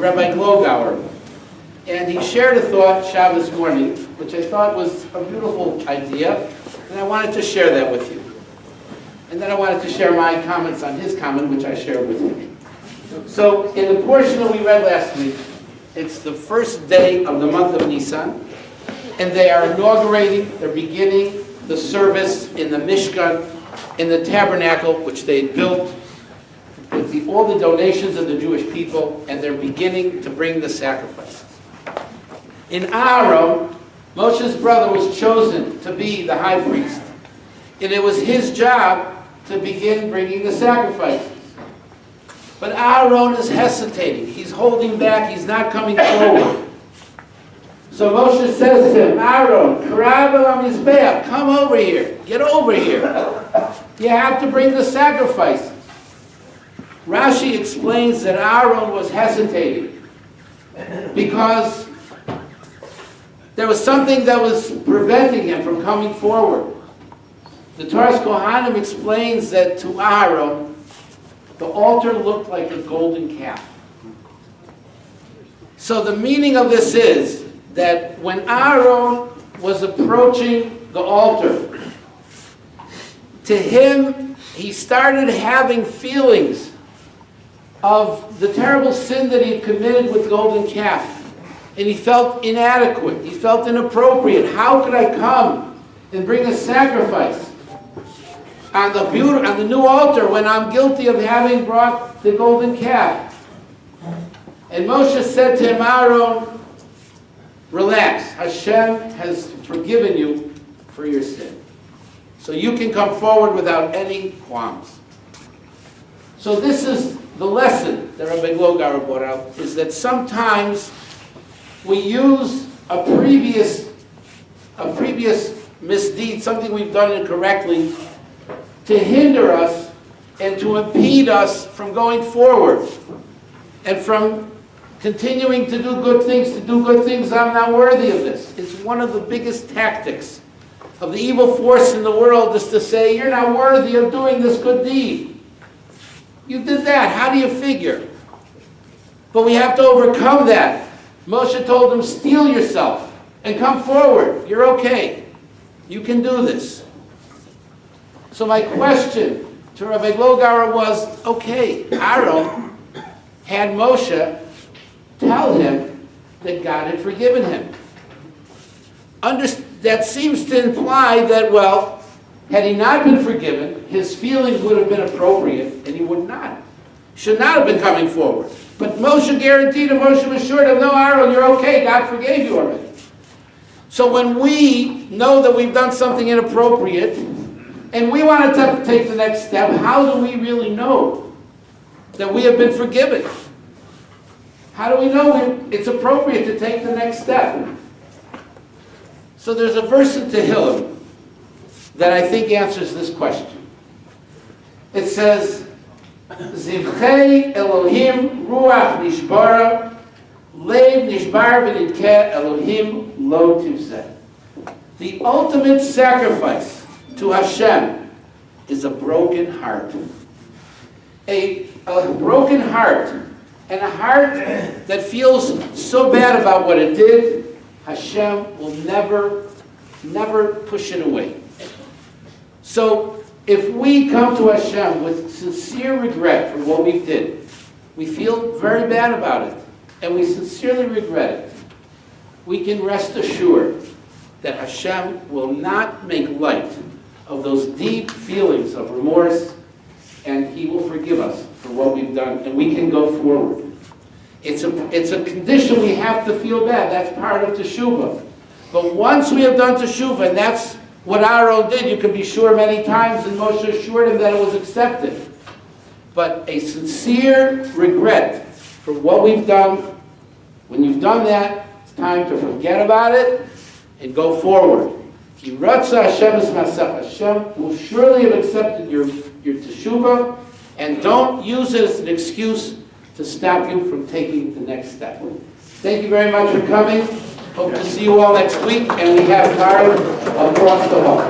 Rabbi Glogauer, and he shared a thought Shabbos morning, which I thought was a beautiful idea, and I wanted to share that with you. And then I wanted to share my comments on his comment, which I shared with you. So, in the portion that we read last week, it's the first day of the month of Nisan, and they are inaugurating, they're beginning the service in the Mishkan, in the tabernacle, which they had built with all the donations of the Jewish people, and they're beginning to bring the sacrifices. In Aaron, Moshe's brother was chosen to be the high priest, and it was his job to begin bringing the sacrifices. But Aaron is hesitating. He's holding back. He's not coming forward. So Moshe says to him, Aaron, come over here. Get over here. You have to bring the sacrifices. Rashi explains that Aaron was hesitating because there was something that was preventing him from coming forward. The Torah's Kohanim explains that to Aaron, the altar looked like a golden calf. So the meaning of this is that when Aaron was approaching the altar, to him, he started having feelings of the terrible sin that he had committed with golden calf. And he felt inadequate. He felt inappropriate. How could I come and bring a sacrifice on the new altar when I'm guilty of having brought the golden calf? And Moshe said to him, Aaron, relax. Hashem has forgiven you for your sin. So you can come forward without any qualms. So this is the lesson that Rabbi Glogauer brought out, is that sometimes we use a previous misdeed, something we've done incorrectly, to hinder us and to impede us from going forward and from continuing to do good things. I'm not worthy of this. It's one of the biggest tactics of the evil force in the world, is to say, you're not worthy of doing this good deed. You did that. How do you figure? But we have to overcome that. Moshe told him, steel yourself and come forward. You're okay. You can do this. So my question to Rabbi Glogauer was, okay, Aaron had Moshe tell him that God had forgiven him. That seems to imply that, well, had he not been forgiven, his feelings would have been appropriate, and he would not. Should not have been coming forward. But Moshe guaranteed him, Moshe assured him, no, Aaron, you're okay. God forgave you already. So when we know that we've done something inappropriate, and we want to take the next step, how do we really know that we have been forgiven? How do we know it's appropriate to take the next step? So there's a verse in Tehillim that I think answers this question. It says, Zivchei Elohim Ruach Nishbara Lev Nishbar V'Nidkeh Elohim Lo Tivzeh. The ultimate sacrifice to Hashem is a broken heart. A broken heart, and a heart that feels so bad about what it did, Hashem will never push it away. So if we come to Hashem with sincere regret for what we did, we feel very bad about it, and we sincerely regret it, we can rest assured that Hashem will not make light of those deep feelings of remorse, and He will forgive us for what we've done, and we can go forward. It's a condition we have to feel bad. That's part of teshuvah. But once we have done teshuvah, and that's what Aaron did, you can be sure many times, and Moshe assured him that it was accepted. But a sincere regret for what we've done, when you've done that, it's time to forget about it and go forward. Ki ratza Hashem es masach. Hashem will surely have accepted your teshuvah, and don't use it as an excuse to stop you from taking the next step. Thank you very much for coming. Hope to see you all next week, and we have cards across the hall.